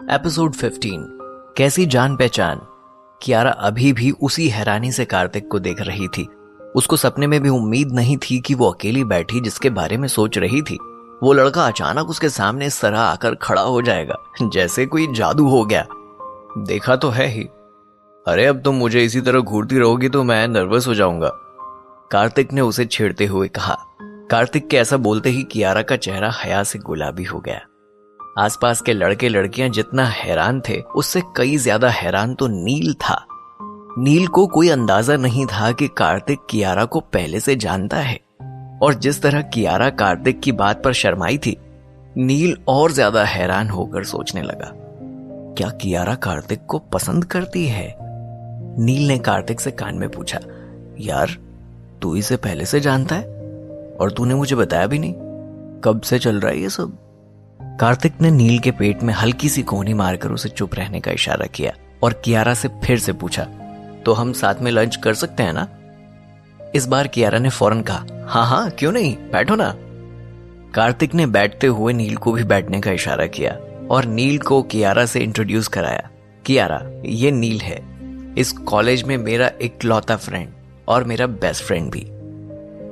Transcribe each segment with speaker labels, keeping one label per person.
Speaker 1: Episode 15 कैसी जान पहचान। कियारा अभी भी उसी हैरानी से कार्तिक को देख रही थी। उसको सपने में भी उम्मीद नहीं थी कि वो अकेली बैठी जिसके बारे में सोच रही थी, वो लड़का अचानक उसके सामने इस तरह आकर खड़ा हो जाएगा जैसे कोई जादू हो गया। देखा तो है ही। अरे अब तुम मुझे इसी तरह घूरती रहोगी तो मैं नर्वस हो जाऊंगा, कार्तिक ने उसे छेड़ते हुए कहा। कार्तिक के ऐसा बोलते ही कियारा का चेहरा हया से गुलाबी हो गया। आसपास के लड़के लड़कियां जितना हैरान थे उससे कई ज्यादा हैरान तो नील था। नील को कोई अंदाजा नहीं था कि कार्तिक कियारा को पहले से जानता है, और जिस तरह कियारा कार्तिक की बात पर शर्माई थी, नील और ज्यादा हैरान होकर सोचने लगा, क्या कियारा कार्तिक को पसंद करती है? नील ने कार्तिक से कान में पूछा, यार तू इसे पहले से जानता है और तूने मुझे बताया भी नहीं, कब से चल रहा है ये सब? कार्तिक ने नील के पेट में हल्की सी कोहनी मारकर उसे चुप रहने का इशारा किया और कियारा से फिर से पूछा, तो हम साथ में लंच कर सकते हैं ना? इस बार कियारा ने फौरन कहा, हाँ हाँ क्यों नहीं, बैठो ना। कार्तिक ने बैठते हुए नील को भी बैठने का इशारा किया और नील को कियारा से इंट्रोड्यूस कराया। कियारा, ये नील है, इस कॉलेज में मेरा इकलौता फ्रेंड और मेरा बेस्ट फ्रेंड भी।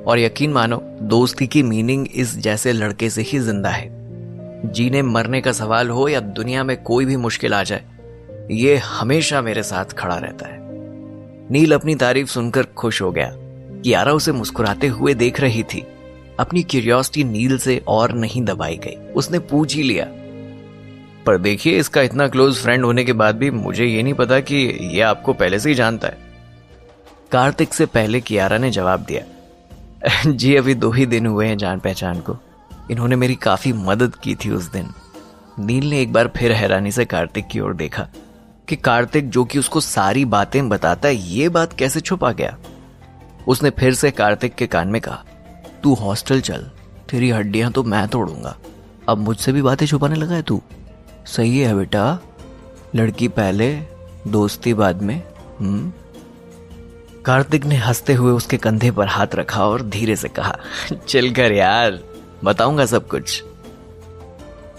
Speaker 1: और यकीन मानो, दोस्ती की मीनिंग इस जैसे लड़के से ही जिंदा है। जीने मरने का सवाल हो या दुनिया में कोई भी मुश्किल आ जाए, ये हमेशा मेरे साथ खड़ा रहता है। नील अपनी तारीफ सुनकर खुश हो गया। कियारा उसे मुस्कुराते हुए देख रही थी। अपनी क्यूरियोसिटी नील से और नहीं दबाई गई। उसने पूछ ही लिया, पर देखिए इसका इतना क्लोज फ्रेंड होने के बाद भी मुझे ये नहीं पता कि ये आपको पहले से ही जानता है। कार्तिक से पहले कियारा ने जवाब दिया, जी अभी 2 ही दिन हुए हैं जान पहचान को, इन्होंने मेरी काफी मदद की थी उस दिन। नील ने एक बार फिर हैरानी से कार्तिक की ओर देखा कि कार्तिक जो कि उसको सारी बातें बताता है, ये बात कैसे छुपा गया। उसने फिर से कार्तिक के कान में कहा, तू हॉस्टल चल, तेरी हड्डियां तो मैं तोड़ूंगा। अब मुझसे भी बातें छुपाने लगा है तू? सही है बेटा, लड़की पहले दोस्ती बाद में। कार्तिक ने हंसते हुए उसके कंधे पर हाथ रखा और धीरे से कहा, चल कर यार, बताऊंगा सब कुछ।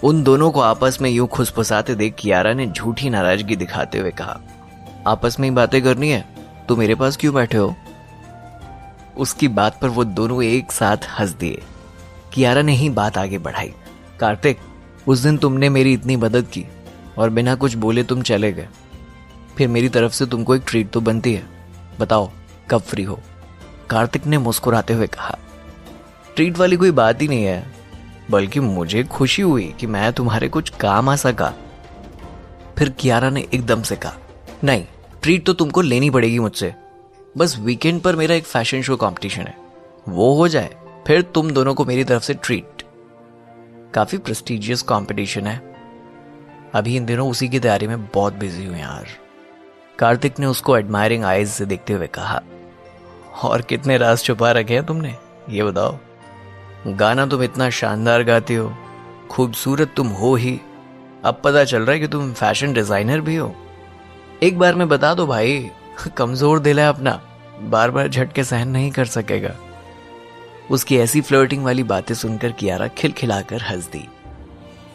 Speaker 1: उन दोनों को आपस में यूं खुसफुसाते देख कियारा ने झूठी नाराजगी दिखाते हुए कहा, आपस में ही बातें करनी है तो मेरे पास क्यों बैठे हो? उसकी बात पर वो दोनों एक साथ हंस दिए। कियारा ने ही बात आगे बढ़ाई, कार्तिक उस दिन तुमने मेरी इतनी मदद की और बिना कुछ बोले तुम चले गए, फिर मेरी तरफ से तुमको एक ट्रीट तो बनती है, बताओ कब फ्री हो? कार्तिक ने मुस्कुराते हुए कहा, ट्रीट वाली कोई बात ही नहीं है, बल्कि मुझे खुशी हुई कि मैं तुम्हारे कुछ काम आ सका। फिर कियारा ने एकदम से कहा, नहीं ट्रीट तो तुमको लेनी पड़ेगी मुझसे, बस वीकेंड पर मेरा एक फैशन शो कंपटीशन है, वो हो जाए फिर तुम दोनों को मेरी तरफ से ट्रीट। काफी प्रेस्टिजियस कंपटीशन है, अभी इन दिनों उसी की तैयारी में बहुत बिजी हूं यार। कार्तिक ने उसको एडमायरिंग आईज से देखते हुए कहा, और कितने राज छुपा रखे हैं तुमने, ये बताओ? गाना तुम इतना शानदार गाती हो, खूबसूरत तुम हो ही, अब पता चल रहा है कि तुम फैशन डिजाइनर भी हो। एक बार में बता दो भाई, कमजोर दिल है अपना, बार बार झटके सहन नहीं कर सकेगा। उसकी ऐसी फ्लर्टिंग वाली बातें सुनकर कियारा खिलखिलाकर हंस दी।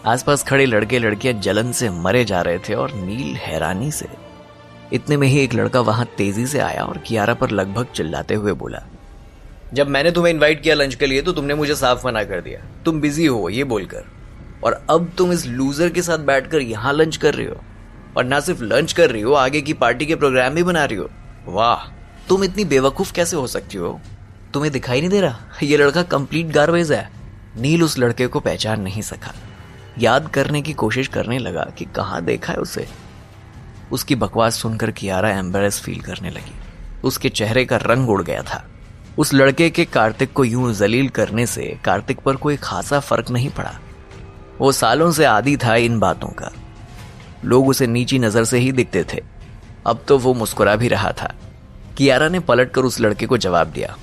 Speaker 1: आसपास खड़े लड़के लड़कियां जलन से मरे जा रहे थे और नील हैरानी से। इतने में ही एक लड़का वहां तेजी से आया और कियारा पर लगभग चिल्लाते हुए बोला, जब मैंने तुम्हें इनवाइट किया लंच के लिए तो तुमने मुझे साफ मना कर दिया, तुम बिजी हो ये बोलकर, और अब तुम इस लूजर के साथ बैठकर यहां लंच कर रही हो, और ना सिर्फ लंच कर रही हो, आगे की पार्टी के प्रोग्राम भी बना रही हो। वाह, तुम इतनी बेवकूफ कैसे हो सकती हो? तुम्हें दिखाई नहीं दे रहा ये लड़का कंप्लीट गार्बेज है? नील उस लड़के को पहचान नहीं सका। याद करने की कोशिश करने लगा कि कहां देखा है उसे। उसकी बकवास सुनकर कियारा एम्बैरेस फील करने लगी। उसके चेहरे का रंग उड़ गया था। उस लड़के के कार्तिक को यूं जलील करने से कार्तिक पर कोई खासा फर्क नहीं पड़ा। वो सालों से आदी था इन बातों का। लोग उसे नीची नजर से ही दिखते थे। अब तो वो मुस्कुरा भी रहा था। कियारा ने पलटकर उस लड़के को जवाब दिया,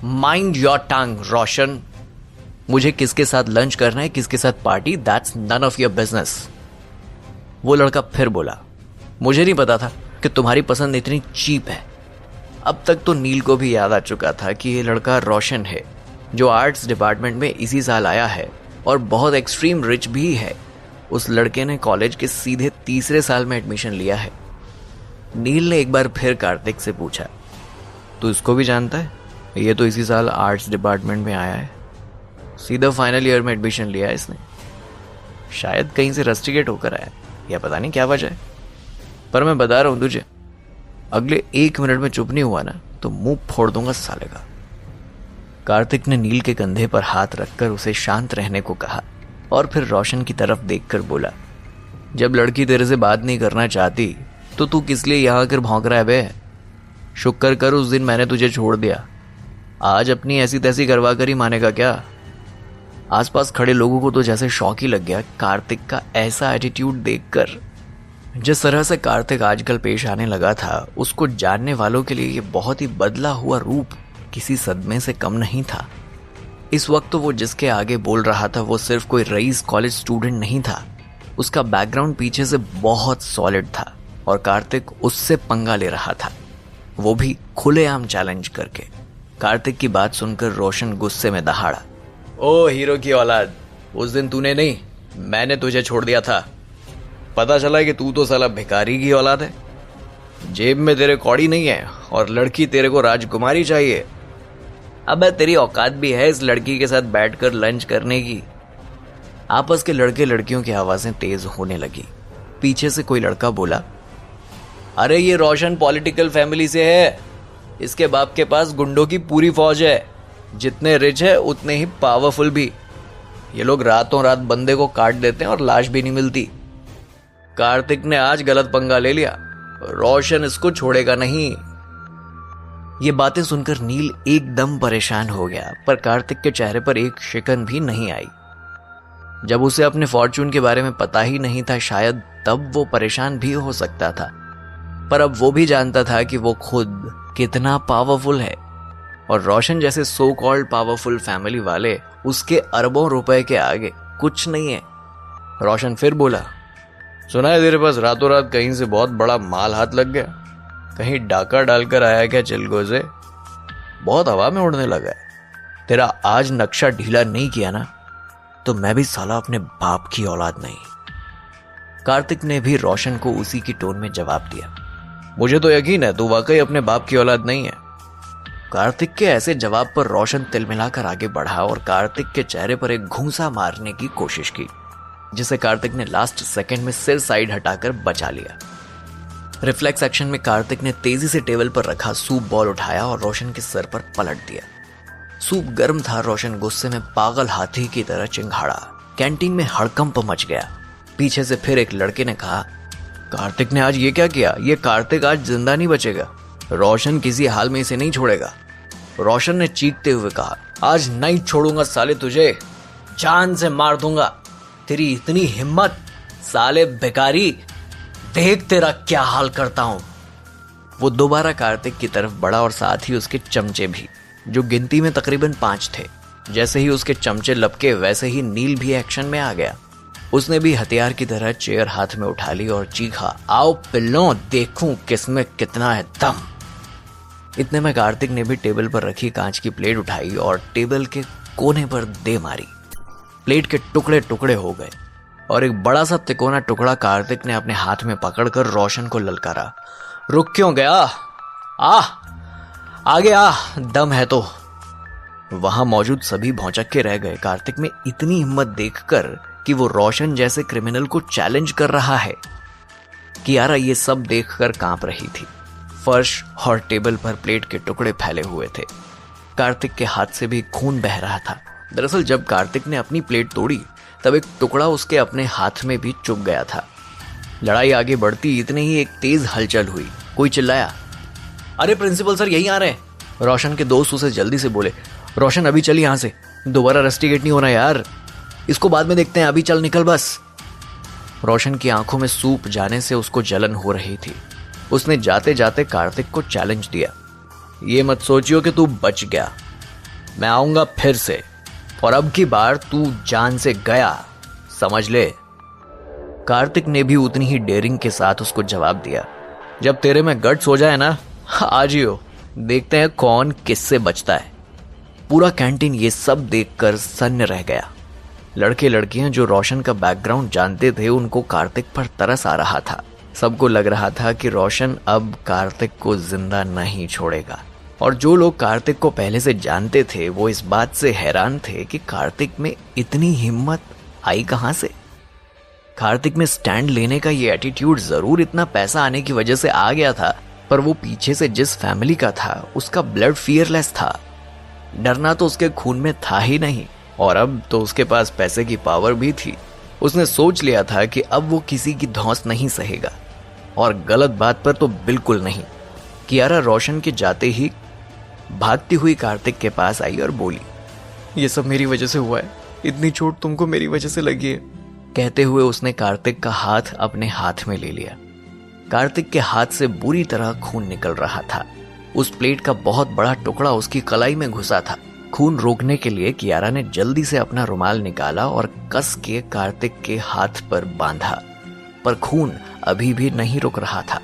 Speaker 1: माइंड योर टंग रोशन, मुझे किसके साथ लंच करना है, किसके साथ party, that's none of your business. वो लड़का फिर बोला, मुझे नहीं पता था कि तुम्हारी पसंद इतनी चीप है। अब तक तो नील को भी याद आ चुका था कि ये लड़का रोशन है, जो आर्ट्स डिपार्टमेंट में इसी साल आया है और बहुत एक्सट्रीम रिच भी है। उस लड़के ने कॉलेज के सीधे तीसरे साल में एडमिशन लिया है। नील ने एक बार फिर कार्तिक से पूछा, तू इसको भी जानता है? ये तो इसी साल आर्ट्स डिपार्टमेंट में आया है, सीधा फाइनल ईयर में एडमिशन लिया है इसने। शायद कहीं से रस्टिकेट होकर आया, या पता नहीं क्या वजह है, पर मैं बता रहा हूं तुझे, अगले 1 मिनट में चुप नहीं हुआ ना तो मुंह फोड़ दूंगा साले का। कार्तिक ने नील के कंधे पर हाथ रखकर उसे शांत रहने को कहा और फिर रोशन की तरफ देखकर बोला, जब लड़की तेरे से बात नहीं करना चाहती तो तू किस लिए यहां आकर भौंक रहा है बे? शुक्र कर उस दिन मैंने तुझे छोड़ दिया, आज अपनी ऐसी तैसी करवा कर ही मानेगा क्या? आसपास खड़े लोगों को तो जैसे शौक ही लग गया कार्तिक का ऐसा एटीट्यूड देखकर। जिस तरह से कार्तिक आजकल पेश आने लगा था, उसको जानने वालों के लिए ये बहुत ही बदला हुआ रूप किसी सदमे से कम नहीं था। इस वक्त तो वो जिसके आगे बोल रहा था वो सिर्फ कोई रईस कॉलेज स्टूडेंट नहीं था, उसका बैकग्राउंड पीछे से बहुत सॉलिड था और कार्तिक उससे पंगा ले रहा था, वो भी खुलेआम चैलेंज करके। कार्तिक की बात सुनकर रोशन गुस्से में दहाड़ा, ओ हीरो की औलाद, उस दिन तूने नहीं मैंने तुझे छोड़ दिया था। पता चला कि तू तो साला भिखारी की औलाद है, जेब में तेरे कौड़ी नहीं है और लड़की तेरे को राजकुमारी चाहिए। अबे तेरी औकात भी है इस लड़की के साथ बैठकर लंच करने की? आपस के लड़के लड़कियों की आवाजें तेज होने लगी। पीछे से कोई लड़का बोला, अरे ये रोशन पॉलिटिकल फैमिली से है, इसके बाप के पास गुंडों की पूरी फौज है, जितने रिच है उतने ही पावरफुल भी। ये लोग रातों रात बंदे को काट देते हैं और लाश भी नहीं मिलती। कार्तिक ने आज गलत पंगा ले लिया, रोशन इसको छोड़ेगा नहीं। ये बातें सुनकर नील एकदम परेशान हो गया, पर कार्तिक के चेहरे पर एक शिकन भी नहीं आई। जब उसे अपने फॉर्चून के बारे में पता ही नहीं था, शायद तब वो परेशान भी हो सकता था, पर अब वो भी जानता था कि वो खुद कितना पावरफुल है और रोशन जैसे सो कॉल्ड पावरफुल फैमिली वाले उसके अरबों रुपए के आगे कुछ नहीं है। रोशन फिर बोला, सुना है तेरे पास रातों रात कहीं से बहुत बड़ा माल हाथ लग गया, कहीं डाका डालकर आया क्या चिलगो से? बहुत हवा में उड़ने लगा है। तेरा आज नक्शा ढीला नहीं किया ना तो मैं भी साला अपने बाप की औलाद नहीं। कार्तिक ने भी रोशन को उसी की टोन में जवाब दिया, मुझे तो यकीन है तू वाकई अपने बाप की औलाद नहीं है। कार्तिक के ऐसे जवाब पर रोशन तिलमिलाकर आगे बढ़ा और कार्तिक के चेहरे पर एक घूंसा मारने की कोशिश की, जिसे कार्तिक ने लास्ट सेकंड में सिर साइड हटाकर बचा लिया। रिफ्लेक्स एक्शन में कार्तिक ने तेजी से टेबल पर रखा सूप बॉल उठाया और रोशन के सर पर पलट दिया। सूप गर्म था, रोशन गुस्से में पागल हाथी की तरह चिंघाड़ा। कैंटीन में हड़कंप मच गया। पीछे से फिर एक लड़के ने कहा, कार्तिक ने आज ये क्या किया? ये कार्तिक आज जिंदा नहीं बचेगा, रोशन किसी हाल में इसे नहीं छोड़ेगा। रोशन ने चीखते हुए कहा, आज नहीं छोड़ूंगा साले तुझे, जान से मार दूंगा। तेरी इतनी हिम्मत साले भिखारी, देख तेरा क्या हाल करता हूं। वो दोबारा कार्तिक की तरफ बढ़ा और साथ ही उसके चमचे भी, जो गिनती में तकरीबन 5 थे। जैसे ही उसके चमचे लपके वैसे ही नील भी एक्शन में आ गया। उसने भी हथियार की तरह चेयर हाथ में उठा ली और चीखा, आओ पिल्लों, देखूं किसमें कितना है दम। इतने में कार्तिक ने भी टेबल पर रखी कांच की प्लेट उठाई और टेबल के कोने पर दे मारी। प्लेट के टुकड़े टुकड़े हो गए और एक बड़ा सा तिकोना टुकड़ा कार्तिक ने अपने हाथ में पकड़कर रोशन को ललकारा, रुक क्यों गया? आगे आ, दम है तो। वहां मौजूद सभी भौचक्के रह गए कार्तिक में इतनी हिम्मत देखकर कि वो रोशन जैसे क्रिमिनल को चैलेंज कर रहा है। कियारा ये सब देखकर कांप रही थी। फर्श और टेबल पर प्लेट के टुकड़े फैले हुए थे। कार्तिक के हाथ से भी खून बह रहा था। दरअसल जब कार्तिक ने अपनी प्लेट तोड़ी तब एक टुकड़ा उसके अपने हाथ में भी चुभ गया था। लड़ाई आगे बढ़ती इतने ही एक तेज हलचल हुई। कोई चिल्लाया, अरे प्रिंसिपल सर यहीं आ रहे हैं। रोशन के दोस्त उसे जल्दी से बोले, रोशन अभी चल यहां से, दोबारा रस्टिकेट नहीं होना यार, इसको बाद में देखते हैं, अभी चल निकल बस। रोशन की आंखों में सूप जाने से उसको जलन हो रही थी। उसने जाते जाते कार्तिक को चैलेंज दिया, ये मत सोचियो कि तू बच गया, मैं आऊंगा फिर से, और अब की बार तू जान से गया, समझ ले। कार्तिक ने भी उतनी ही डेयरिंग के साथ उसको जवाब दिया, जब तेरे में गट्स हो जाए ना, आज ही हो, देखते हैं कौन किससे बचता है। पूरा कैंटीन ये सब देखकर सन्न रह गया। लड़के लड़कियां जो रोशन का बैकग्राउंड जानते थे उनको कार्तिक पर तरस आ रहा था। सबको लग रहा था कि रोशन अब कार्तिक को जिंदा नहीं छोड़ेगा। और जो लोग कार्तिक को पहले से जानते थे वो इस बात से हैरान थे कि कार्तिक में इतनी हिम्मत आई कहां से। कार्तिक में स्टैंड लेने का ये एटीट्यूड जरूर इतना पैसा आने की वजह से आ गया था, पर वो पीछे से जिस फैमिली का था उसका ब्लड फियरलेस था। डरना तो उसके खून में था ही नहीं, और अब तो उसके पास पैसे की पावर भी थी। उसने सोच लिया था कि अब वो किसी की धौंस नहीं सहेगा, और गलत बात पर तो बिल्कुल नहीं। कियारा रोशन के जाते ही भागती हुई कार्तिक के पास आई और बोली, ये सब मेरी वजह से हुआ है, इतनी चोट तुमको मेरी वजह से लगी है। कहते हुए उसने कार्तिक का हाथ अपने हाथ में ले लिया। कार्तिक के हाथ से बुरी तरह खून निकल रहा था। उस प्लेट का बहुत बड़ा टुकड़ा उसकी कलाई में घुसा था। खून रोकने के लिए कियारा ने जल्दी से अपना रुमाल निकाला और कस के कार्तिक के हाथ पर बांधा, पर खून अभी भी नहीं रुक रहा था।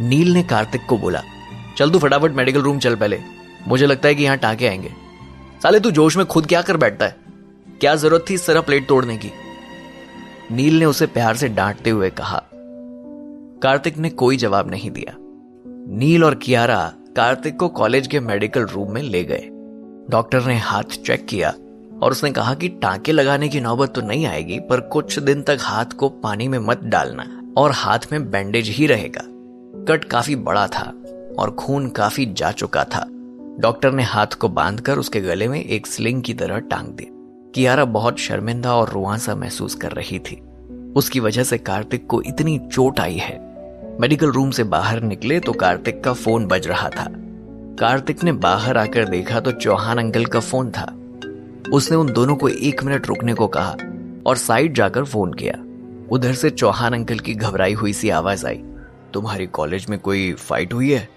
Speaker 1: नील ने कार्तिक को बोला, चल तू फटाफट मेडिकल रूम चल पहले, मुझे लगता है कि यहां टांके आएंगे। साले तू जोश में खुद क्या कर बैठता है, क्या जरूरत थी इस तरह प्लेट तोड़ने की। नील ने उसे प्यार से डांटते हुए कहा। कार्तिक ने कोई जवाब नहीं दिया। नील और कियारा कार्तिक को कॉलेज के मेडिकल रूम में ले गए। डॉक्टर ने हाथ चेक किया और उसने कहा कि टांके लगाने की नौबत तो नहीं आएगी, पर कुछ दिन तक हाथ को पानी में मत डालना और हाथ में बैंडेज ही रहेगा। कट काफी बड़ा था और खून काफी जा चुका था। डॉक्टर ने हाथ को बांधकर उसके गले में एक स्लिंग की तरह टांग दी। कियारा बहुत शर्मिंदा और रुआंसा महसूस कर रही थी। उसकी वजह से कार्तिक को इतनी चोट आई है। मेडिकल रूम से बाहर निकले तो कार्तिक का फोन बज रहा था। कार्तिक ने बाहर आकर देखा तो चौहान अंकल का फोन था। उसने उन दोनों को 1 मिनट रुकने को कहा और साइड जाकर फोन किया। उधर से चौहान अंकल की घबराई हुई सी आवाज आई, तुम्हारी कॉलेज में कोई फाइट हुई है?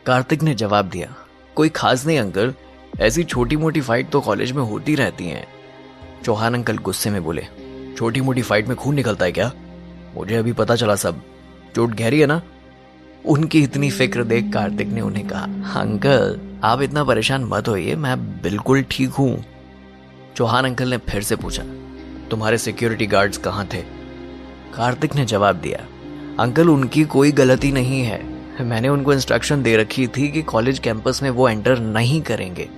Speaker 1: कार्तिक ने जवाब दिया, कोई खास नहीं अंकल, ऐसी छोटी मोटी फाइट तो कॉलेज में होती रहती हैं। चौहान अंकल गुस्से में बोले, छोटी मोटी फाइट में खून निकलता है क्या? मुझे अभी पता चला सब। चोट गहरी है ना? उनकी इतनी फिक्र देख कार्तिक ने उन्हें कहा, अंकल आप इतना परेशान मत होइए, मैं बिल्कुल ठीक हूं। चौहान अंकल ने फिर से पूछा, तुम्हारे सिक्योरिटी गार्ड्स कहां थे? कार्तिक ने जवाब दिया, अंकल उनकी कोई गलती नहीं है, मैंने उनको इंस्ट्रक्शन दे रखी थी कि कॉलेज कैंपस में वो एंटर नहीं करेंगे।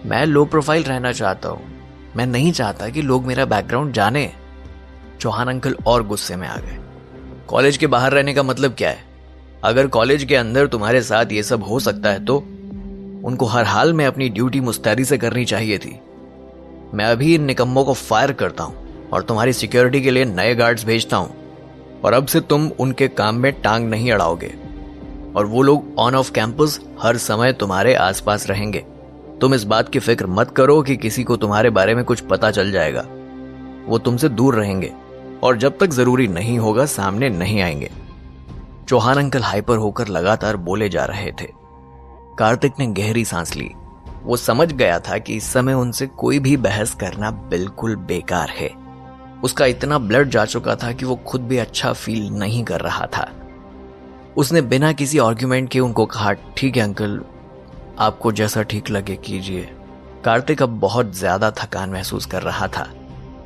Speaker 1: मैं लो प्रोफाइल रहना चाहता हूं, मैं नहीं चाहता कि लोग मेरा बैकग्राउंड जाने। चौहान अंकल और गुस्से में आ गए। कॉलेज के बाहर रहने का मतलब क्या है? अगर कॉलेज के अंदर तुम्हारे साथ ये सब हो सकता है तो उनको हर हाल में अपनी ड्यूटी मुस्तैदी से करनी चाहिए थी। मैं अभी इन निकम्मों को फायर करता हूं और तुम्हारी सिक्योरिटी के लिए नए गार्ड्स भेजता हूं, और अब से तुम उनके काम में टांग नहीं अड़ाओगे, और वो लोग ऑन ऑफ कैंपस हर समय तुम्हारे आसपास रहेंगे। तुम इस बात की फिक्र मत करो कि किसी को तुम्हारे बारे में कुछ पता चल जाएगा। वो तुमसे दूर रहेंगे और जब तक जरूरी नहीं होगा सामने नहीं आएंगे। चौहान अंकल हाइपर होकर लगातार बोले जा रहे थे। कार्तिक ने गहरी सांस ली। वो समझ गया था कि इस समय उनसे कोई भी बहस करना बिल्कुल बेकार है। उसका इतना ब्लड जा चुका था कि वो खुद भी अच्छा फील नहीं कर रहा था। उसने बिना किसी आर्ग्यूमेंट के उनको कहा, ठीक है अंकल, आपको जैसा ठीक लगे कीजिए। कार्तिक अब बहुत ज्यादा थकान महसूस कर रहा था।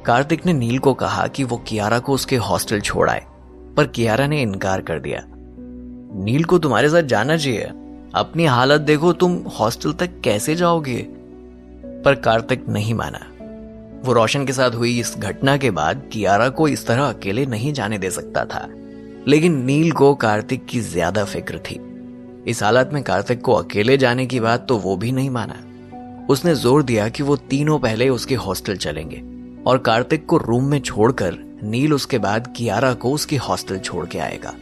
Speaker 1: कार्तिक ने नील को कहा कि वो कियारा को उसके हॉस्टल छोड़ आए, पर कियारा ने इनकार कर दिया। नील को तुम्हारे साथ जाना चाहिए, अपनी हालत देखो, तुम हॉस्टल तक कैसे जाओगे? पर कार्तिक नहीं माना। वो रोशन के साथ हुई इस घटना के बाद कियारा को इस तरह अकेले नहीं जाने दे सकता था, लेकिन नील को कार्तिक की ज्यादा फिक्र थी। इस हालत में कार्तिक को अकेले जाने की बात तो वो भी नहीं माना। उसने जोर दिया कि वो तीनों पहले उसके हॉस्टल चलेंगे और कार्तिक को रूम में छोड़कर नील उसके बाद कियारा को उसके हॉस्टल छोड़ के आएगा।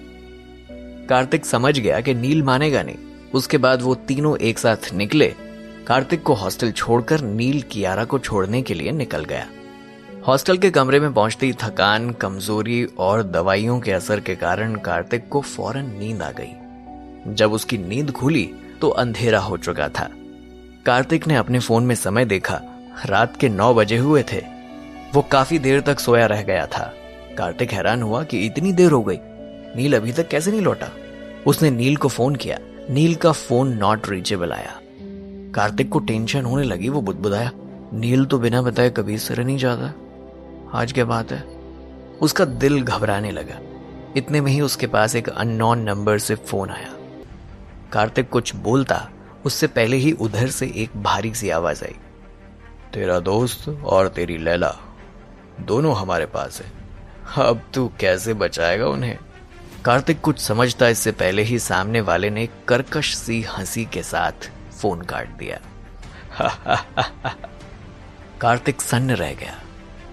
Speaker 1: कार्तिक समझ गया कि नील मानेगा नहीं। उसके बाद वो तीनों एक साथ निकले। कार्तिक को हॉस्टल छोड़कर नील कियारा को छोड़ने के लिए निकल गया। हॉस्टल के कमरे में पहुंचते ही थकान, कमजोरी और दवाइयों के असर के कारण कार्तिक को फौरन नींद आ गई। जब उसकी नींद खुली तो अंधेरा हो चुका था। कार्तिक ने अपने फोन में समय देखा, रात के 9 बजे हुए थे। वो काफी देर तक सोया रह गया था। कार्तिक हैरान हुआ कि इतनी देर हो गई, नील अभी तक कैसे नहीं लौटा। उसने नील को फोन किया। नील का फोन नॉट रीचेबल आया। कार्तिक को टेंशन होने लगी। वो बुदबुदाया, नील तो बिना बताए कभी इस तरह नहीं जाता, आज क्या बात है? उसका दिल घबराने लगा। इतने में ही उसके पास एक अननोन नंबर से फोन आया। कार्तिक कुछ बोलता उससे पहले ही उधर से एक भारी सी आवाज आई। तेरा दोस्त और तेरी लैला दोनों हमारे पास है, अब तू कैसे बचाएगा उन्हें? कार्तिक कुछ समझता इससे पहले ही सामने वाले ने कर्कश सी हंसी के साथ फोन काट दिया। कार्तिक सन्न रह गया।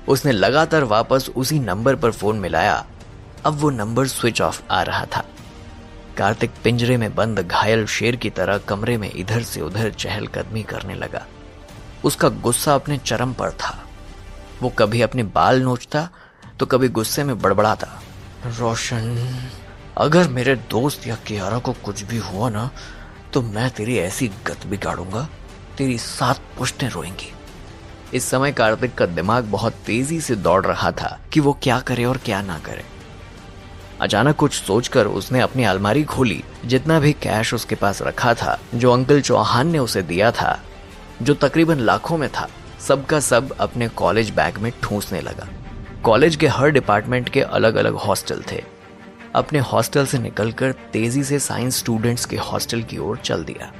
Speaker 1: उसने लगातार वापस उसी नंबर पर फोन मिलाया। अब वो नंबर स्विच ऑफ आ रहा था। कार्तिक पिंजरे में बंद घायल शेर की तरह कमरे में इधर से उधर चहलकदमी करने लगा। उसका गुस्सा अपने चरम पर था। वो कभी अपने बाल नोचता तो कभी गुस्से में बड़बड़ाता। रोशन, अगर मेरे दोस्त या कियारा को कुछ भी हुआ ना तो मैं तेरी ऐसी गत बिगाड़ूंगा, तेरी 7 पुश्तें रोएंगी। इस समय कार्तिक का दिमाग बहुत तेजी से दौड़ रहा था कि वो क्या करे और क्या ना करे। अचानक कुछ सोचकर उसने अपनी अलमारी खोली। जितना भी कैश उसके पास रखा था, जो अंकल चौहान ने उसे दिया था, जो तकरीबन लाखों में था, सबका सब अपने कॉलेज बैग में ठूंसने लगा। कॉलेज के हर डिपार्टमेंट के अलग अलग हॉस्टल थे। अपने हॉस्टल से निकलकर तेजी से साइंस स्टूडेंट्स के हॉस्टल की ओर चल दिया।